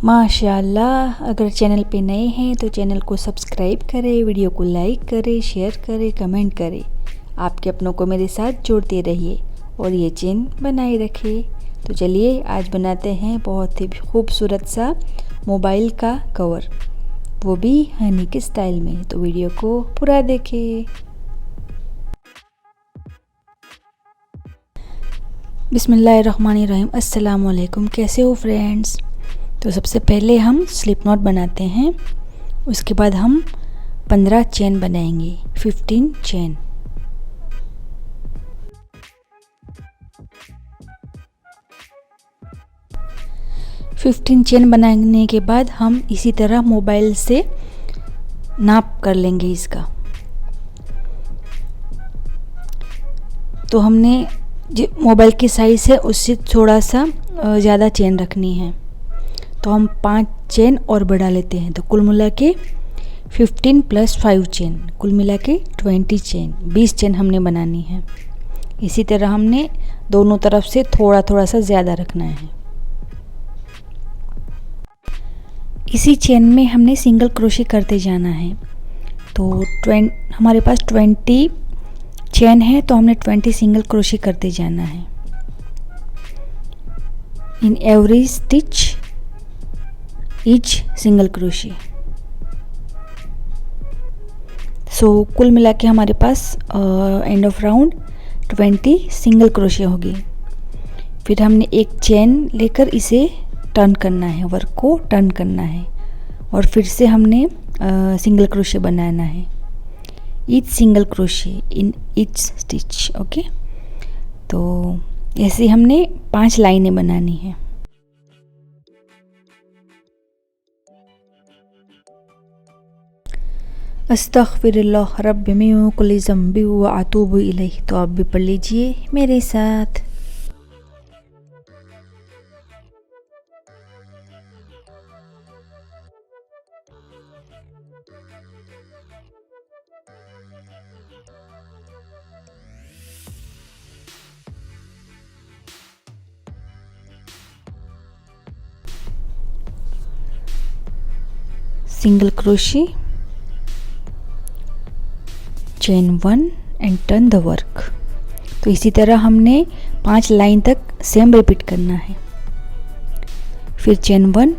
माशाल्लाह। अगर चैनल पे नए हैं तो चैनल को सब्सक्राइब करें, वीडियो को लाइक करें, शेयर करें, कमेंट करें। आपके अपनों को मेरे साथ जोड़ते रहिए और ये चैन बनाए रखें। तो चलिए आज बनाते हैं बहुत ही खूबसूरत सा मोबाइल का कवर, वो भी हनी के स्टाइल में। तो वीडियो को पूरा देखें। बिस्मिल्लाहिर्रहमानिर्रहीम। अस्सलाम वालेकुम। कैसे हो फ्रेंड्स? तो सबसे पहले हम स्लिप नॉट बनाते हैं, उसके बाद हम 15 चेन बनाएंगे, 15 चेन। चेन बनाने के बाद हम इसी तरह मोबाइल से नाप कर लेंगे इसका। तो हमने जो मोबाइल की साइज़ है उससे थोड़ा सा ज़्यादा चेन रखनी है, तो हम 5 चेन और बढ़ा लेते हैं। तो कुल मिला के 15 + 5 चेन, कुल मिला के 20 चेन, 20 चेन हमने बनानी है। इसी तरह हमने दोनों तरफ से थोड़ा थोड़ा सा ज़्यादा रखना है। इसी चेन में हमने सिंगल क्रोशे करते जाना है। तो हमारे पास 20 चेन है, तो हमने 20 सिंगल क्रोशे करते जाना है in every stitch each single crochet. So कुल मिला के हमारे पास end of round 20 single crochet होगी। फिर हमने एक चेन लेकर इसे टर्न करना है, वर्क को टर्न करना है, और फिर से हमने सिंगल क्रोशे बनाना है, each single crochet in each stitch. Okay, तो ऐसे हमने 5 लाइनें बनानी है। अस्तग़फिरुल्लाह रब्बी मिन कुल्लि ज़ंबि व अतूबु इलैह। तो आप भी पढ़ लीजिए मेरे साथ। Single crochet, chain 1 and turn the work. तो इसी तरह हमने 5 लाइन तक सेम रिपीट करना है। फिर chain 1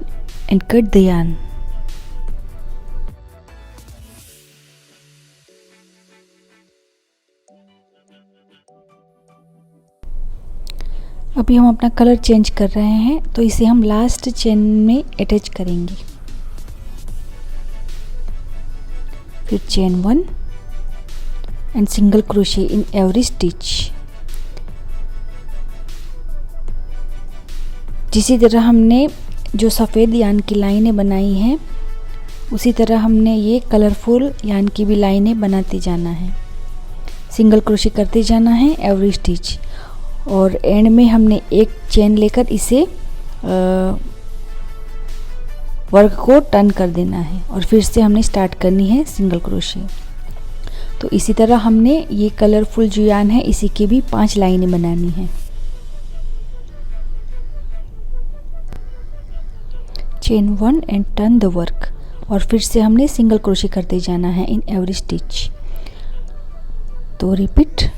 and cut the yarn. अभी हम अपना कलर चेंज कर रहे हैं, तो इसे हम लास्ट चेन में अटैच करेंगे। फिर chain 1 and single crochet in every stitch. जिसी तरह हमने जो सफ़ेद यान की लाइनें बनाई हैं, उसी तरह हमने ये कलरफुल यान की भी लाइनें बनाते जाना है, सिंगल क्रोशे करते जाना है एवरी स्टिच, और एंड में हमने एक चेन लेकर इसे वर्क को टर्न कर देना है, और फिर से हमने स्टार्ट करनी है सिंगल क्रोशे। तो इसी तरह हमने ये कलरफुल जो यान है इसी की भी 5 लाइनें बनानी है। Chain 1 and turn the work, और फिर से हमने सिंगल क्रोशे करते जाना है इन एवरी स्टिच। तो रिपीट।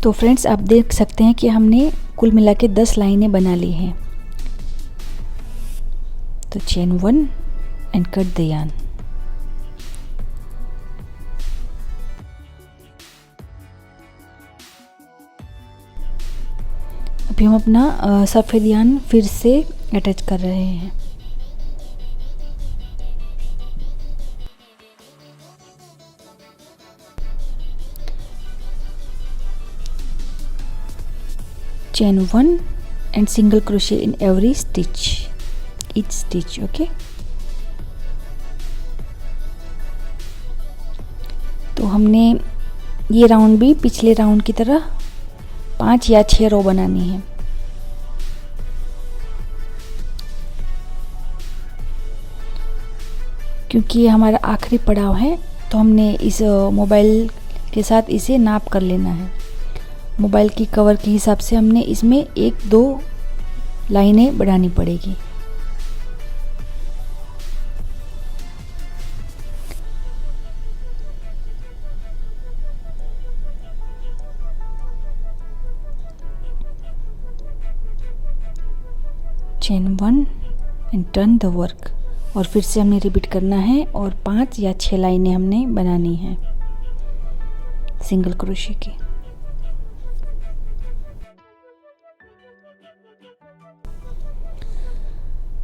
तो फ्रेंड्स आप देख सकते हैं कि हमने कुल मिला के 10 लाइनें बना ली हैं। तो chain 1 and cut the yarn. अभी हम अपना सफ़ेद यान फिर से अटैच कर रहे हैं। Chain 1 and single crochet in every stitch each stitch. Okay, तो हमने ये राउंड भी पिछले राउंड की तरह 5 या 6 रो बनानी है। क्योंकि ये हमारा आखिरी पड़ाव है, तो हमने इस मोबाइल के साथ इसे नाप कर लेना है। मोबाइल की कवर के हिसाब से हमने इसमें 1-2 लाइनें बढ़ानी पड़ेगी। Chain 1 and turn the work, और फिर से हमने रिपीट करना है और 5 या 6 लाइनें हमने बनानी है सिंगल क्रोशे की।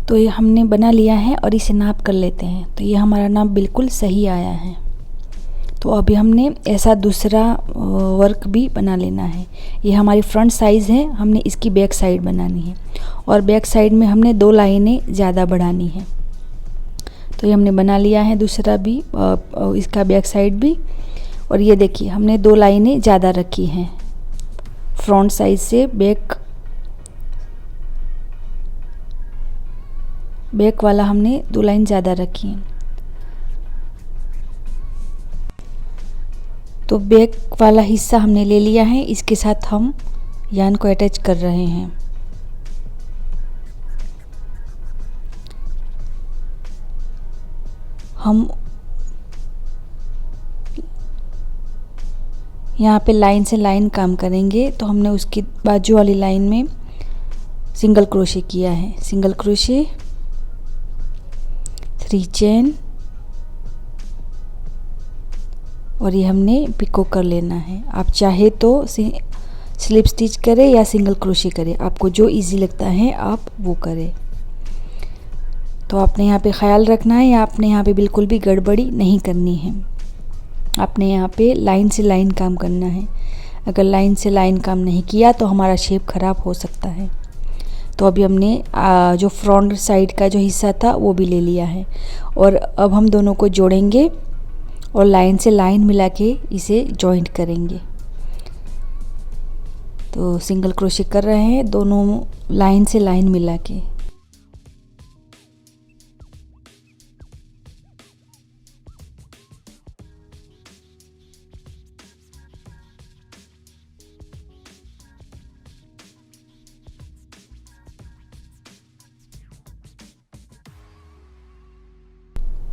तो ये हमने बना लिया है और इसे नाप कर लेते हैं। तो ये हमारा नाप बिल्कुल सही आया है। तो अभी हमने ऐसा दूसरा वर्क भी बना लेना है। ये हमारी फ्रंट साइज़ है, हमने इसकी बैक साइड बनानी है और बैक साइड में हमने 2 लाइनें ज़्यादा बढ़ानी है। तो ये हमने बना लिया है दूसरा भी, इसका बैक साइड भी। और ये देखिए हमने 2 लाइनें ज़्यादा रखी हैं फ्रंट साइज से बैक वाला हमने 2 लाइन ज़्यादा रखी हैं। तो बैक वाला हिस्सा हमने ले लिया है, इसके साथ हम यार्न को अटैच कर रहे हैं। हम यहाँ पे लाइन से लाइन काम करेंगे, तो हमने उसकी बाजू वाली लाइन में सिंगल क्रोशे किया है। सिंगल क्रोशे, 3 चेन, और ये हमने पिको कर लेना है। आप चाहे तो स्लिप स्टिच करें या सिंगल क्रोशे करें, आपको जो इजी लगता है आप वो करें। तो आपने यहाँ पे ख्याल रखना है, या आपने यहाँ पे बिल्कुल भी गड़बड़ी नहीं करनी है। आपने यहाँ पे लाइन से लाइन काम करना है। अगर लाइन से लाइन काम नहीं किया तो हमारा शेप ख़राब हो सकता है। तो अभी हमने जो फ्रंट साइड का जो हिस्सा था वो भी ले लिया है, और अब हम दोनों को जोड़ेंगे और लाइन से लाइन मिला के इसे जॉइंट करेंगे। तो सिंगल क्रोशे कर रहे हैं दोनों लाइन से लाइन मिला के।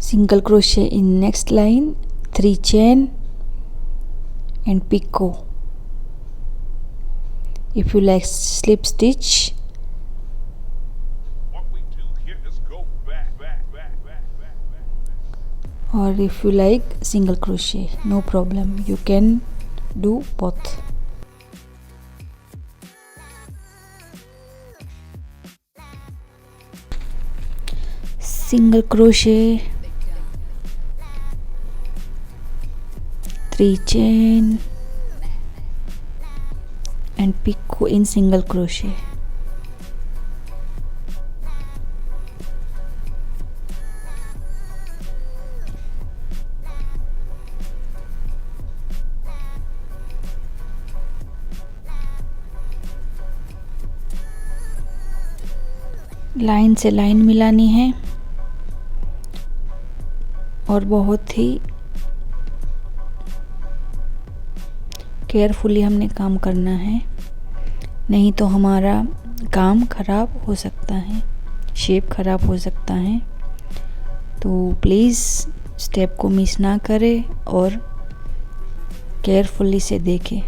Single crochet in next line, 3 chain and picot. If you like slip stitch, or if you like single crochet, no problem, you can do both. Single crochet, 3 chain and picot in single crochet. Line से line मिलानी है और बहुत ही carefully हमने काम करना है, नहीं तो हमारा काम ख़राब हो सकता है, शेप ख़राब हो सकता है। तो प्लीज़ स्टेप को मिस ना करें और केयरफुली से देखें,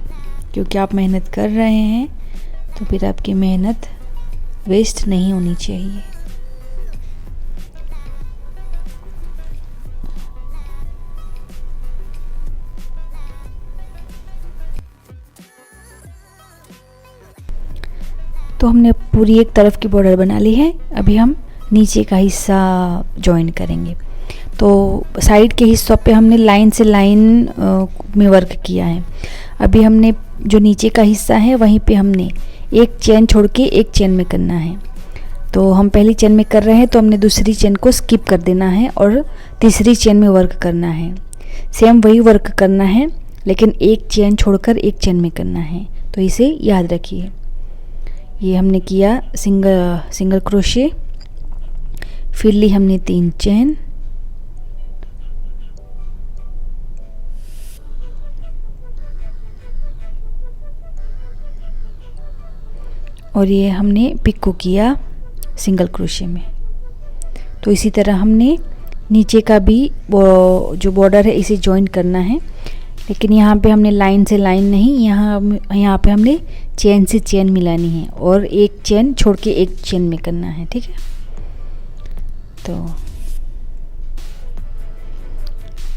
क्योंकि आप मेहनत कर रहे हैं तो फिर आपकी मेहनत वेस्ट नहीं होनी चाहिए। तो हमने पूरी एक तरफ की बॉर्डर बना ली है। अभी हम नीचे का हिस्सा जॉइन करेंगे। तो साइड के हिस्सों पे हमने लाइन से लाइन में वर्क किया है। अभी हमने जो नीचे का हिस्सा है वहीं पे हमने एक चेन छोड़ के एक चेन में करना है। तो हम पहली चेन में कर रहे हैं तो हमने दूसरी चेन को स्किप कर देना है और तीसरी चेन में वर्क करना है। सेम वही वर्क करना है, लेकिन एक चेन छोड़कर एक चेन में करना है। तो इसे याद रखिए। ये हमने किया सिंगल क्रोशे, फिर ली हमने 3 चेन, और ये हमने पिको किया सिंगल क्रोशे में। तो इसी तरह हमने नीचे का भी वो जो बॉर्डर है इसे जॉइन करना है, लेकिन यहाँ पे हमने लाइन से लाइन नहीं, यहाँ पे हमने चेन से चेन मिलानी है और एक चेन छोड़ के एक चेन में करना है, ठीक है। तो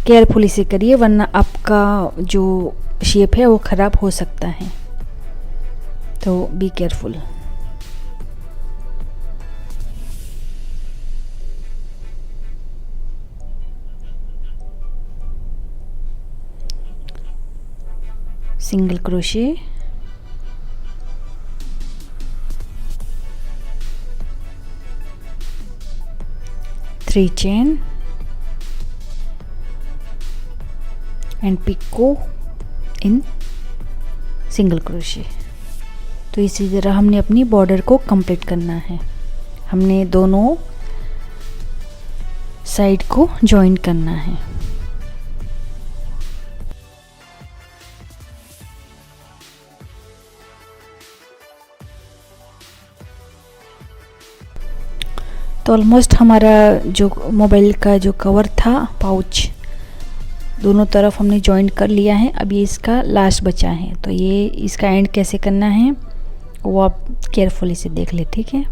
केयरफुली से करिए, वरना आपका जो शेप है वो ख़राब हो सकता है, तो be careful. Single crochet, three chain and picot in single crochet. तो इसी तरह हमने अपनी बॉर्डर को कंप्लीट करना है। हमने दोनों साइड को जॉइन करना है। तो ऑलमोस्ट हमारा जो मोबाइल का जो कवर था, पाउच, दोनों तरफ हमने जॉइन कर लिया है। अब ये इसका लास्ट बचा है, तो ये इसका एंड कैसे करना है वो आप केयरफुली से देख ले, ठीक है।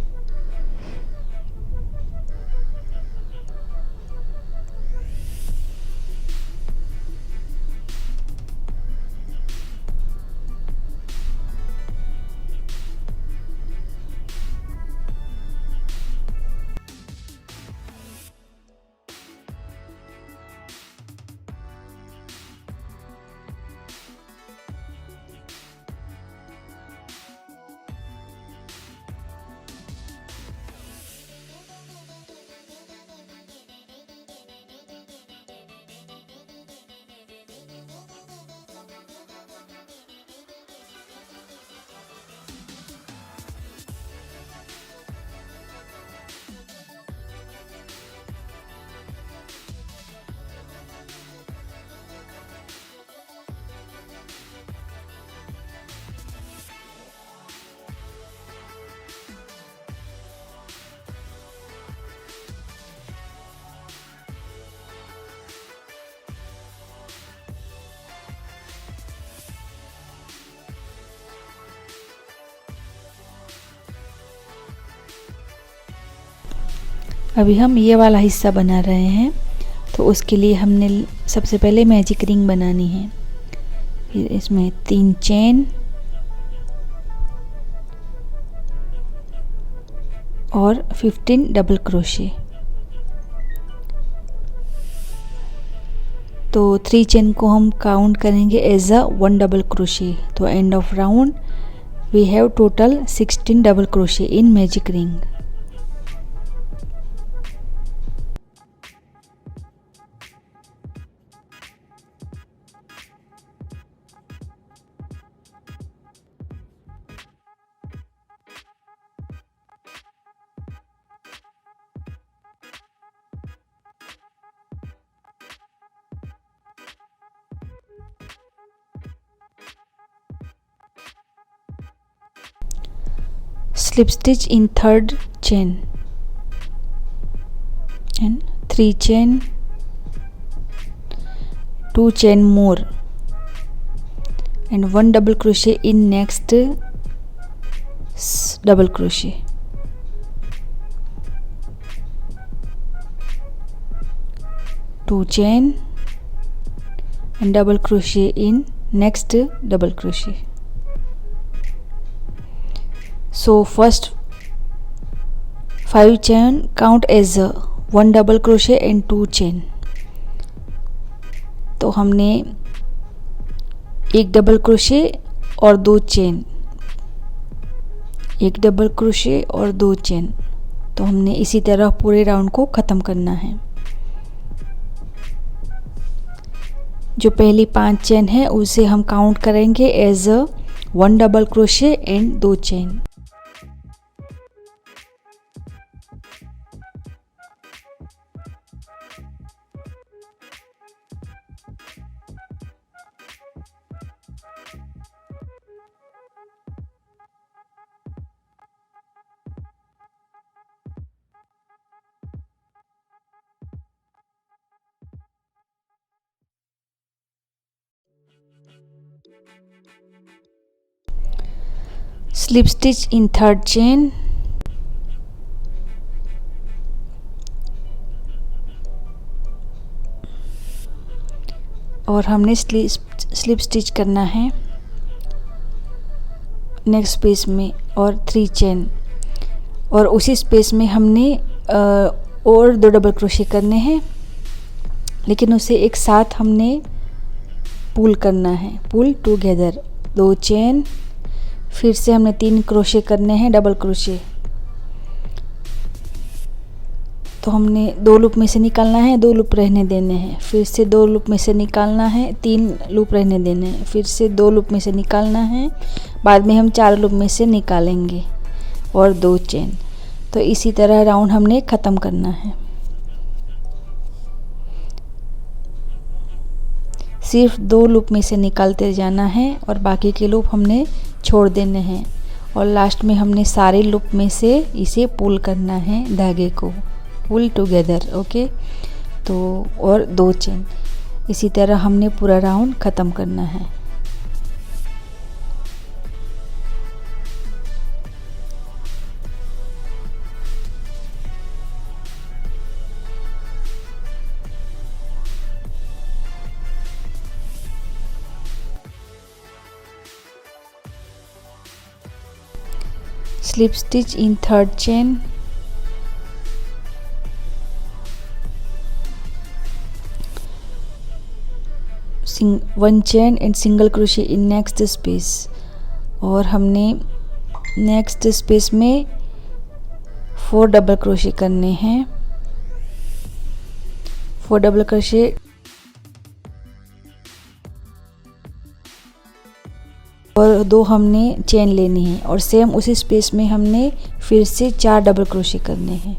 अभी हम ये वाला हिस्सा बना रहे हैं, तो उसके लिए हमने सबसे पहले मैजिक रिंग बनानी है। फिर इसमें 3 चेन और 15 डबल क्रोशे। तो 3 चेन को हम काउंट करेंगे एज अ 1 डबल क्रोशे। तो end of round we have total 16 double crochet in magic ring. Slip stitch in 3rd chain and 3 chain, 2 chain more and 1 double crochet in next double crochet. Two chain and double crochet in next double crochet. So first 5 chain count as 1 double crochet and 2 chain. तो हमने एक double crochet और 2 chain, एक double crochet और 2 chain. तो हमने इसी तरह पूरे राउंड को ख़त्म करना है। जो पहली 5 चेन है उसे हम काउंट करेंगे as 1 double crochet and 2 chain. Slip stitch in third chain, और हमने स्लिप स्टिच करना है नेक्स्ट स्पेस में और 3 चेन, और उसी स्पेस में हमने और 2 डबल क्रोशे करने हैं, लेकिन उसे एक साथ हमने पुल करना है, पुल टुगेदर 2 चेन, फिर से हमने 3 क्रोशे करने हैं डबल क्रोशे। तो हमने 2 लूप में से निकालना है, 2 लूप रहने देने हैं, फिर से 2 लूप में से निकालना है, 3 लूप रहने देने हैं, फिर से 2 लूप में से निकालना है, बाद में हम 4 लूप में से निकालेंगे और 2 चेन। तो इसी तरह राउंड हमने ख़त्म करना है। सिर्फ 2 लूप में से निकालते जाना है और बाकी के लूप हमने छोड़ देने हैं, और लास्ट में हमने सारे लूप में से इसे पुल करना है, धागे को पुल टुगेदर। ओके, तो और 2 चेन, इसी तरह हमने पूरा राउंड ख़त्म करना है। Slip stitch in third chain, one chain and single crochet in next space, और हमने नेक्स्ट स्पेस में 4 डबल क्रोशे करने हैं, 4 डबल क्रोशे और 2 हमने चेन लेनी है, और सेम उसी स्पेस में हमने फिर से 4 डबल क्रोशे करने हैं।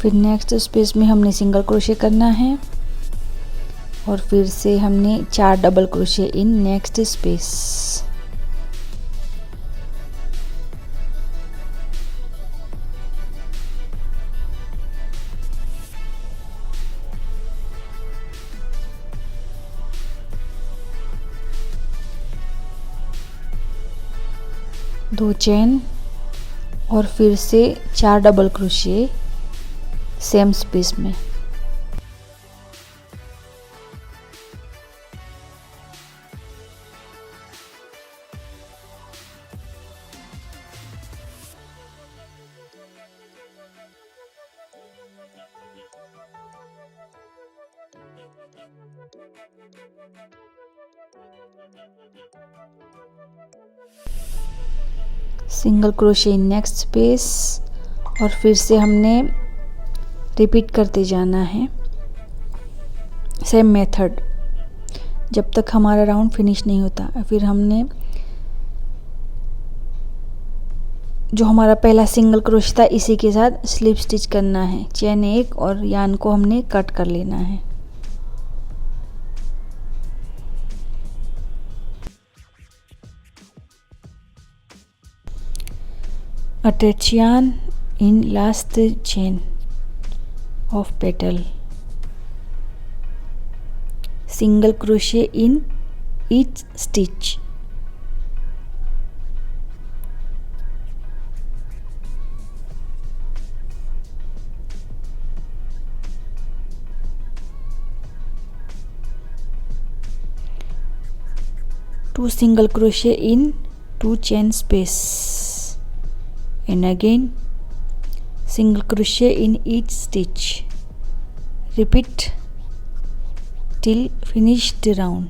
फिर नेक्स्ट स्पेस में हमने सिंगल क्रोशे करना है, और फिर से हमने 4 double crochet in next space. दो चेन और फिर से 4 डबल क्रोशे सेम स्पेस में। Single crochet in next space, और फिर से हमने रिपीट करते जाना है सेम मेथड जब तक हमारा राउंड फिनिश नहीं होता। फिर हमने जो हमारा पहला सिंगल क्रोशे था इसी के साथ स्लिप स्टिच करना है, चेन 1 और यान को हमने कट कर लेना है। Attach yarn in last chain of petal, single crochet in each stitch, two single crochet in 2 chain space, and again single crochet in each stitch. Repeat till finish the round.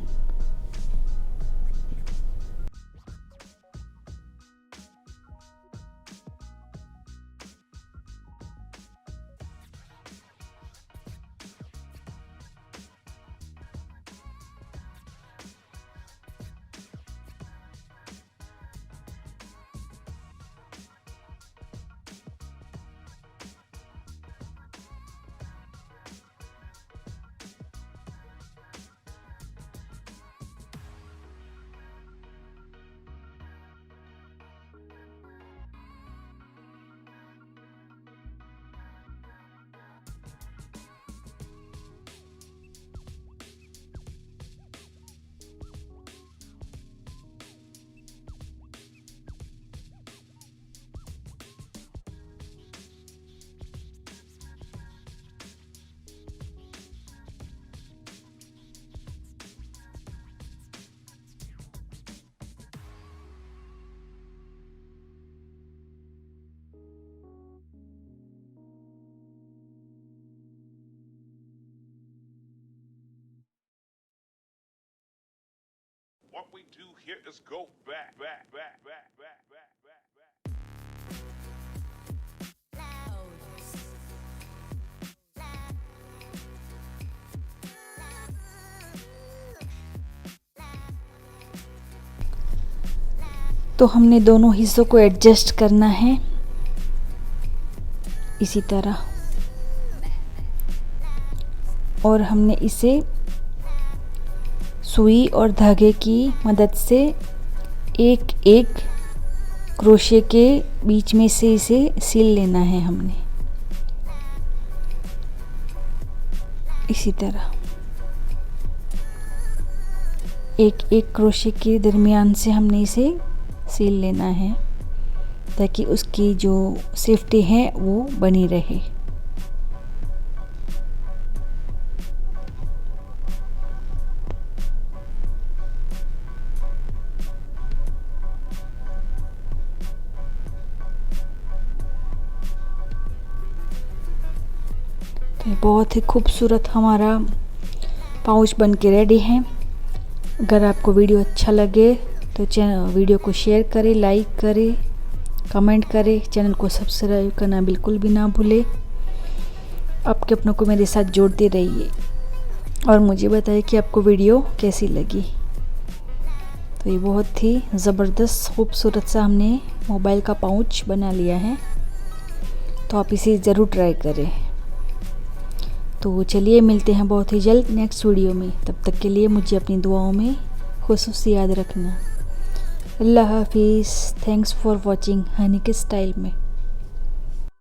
What we do here is go back. तो हमने दोनों हिस्सों को adjust करना है इसी तरह, और हमने इसे सुई और धागे की मदद से एक एक क्रोशे के बीच में से इसे सिल लेना है हमने, इसी तरह एक एक क्रोशे के दरमियान से हमने इसे सील लेना है ताकि उसकी जो सेफ्टी है वो बनी रहे। तो बहुत ही खूबसूरत हमारा पाउच बन के रेडी है। अगर आपको वीडियो अच्छा लगे तो वीडियो को शेयर करें, लाइक करें, कमेंट करें, चैनल को सब्सक्राइब करना बिल्कुल भी ना भूलें। आपके अपनों को मेरे साथ जोड़ते रहिए और मुझे बताइए कि आपको वीडियो कैसी लगी। तो ये बहुत ही ज़बरदस्त खूबसूरत सा हमने मोबाइल का पाउच बना लिया है, तो आप इसे ज़रूर ट्राई करें। तो चलिए मिलते हैं बहुत ही जल्द नेक्स्ट वीडियो में। तब तक के लिए मुझे अपनी दुआओं में खुसूसी याद रखना। अल्लाह हाफिज़। थैंक्स फॉर वॉचिंग हनी के स्टाइल में।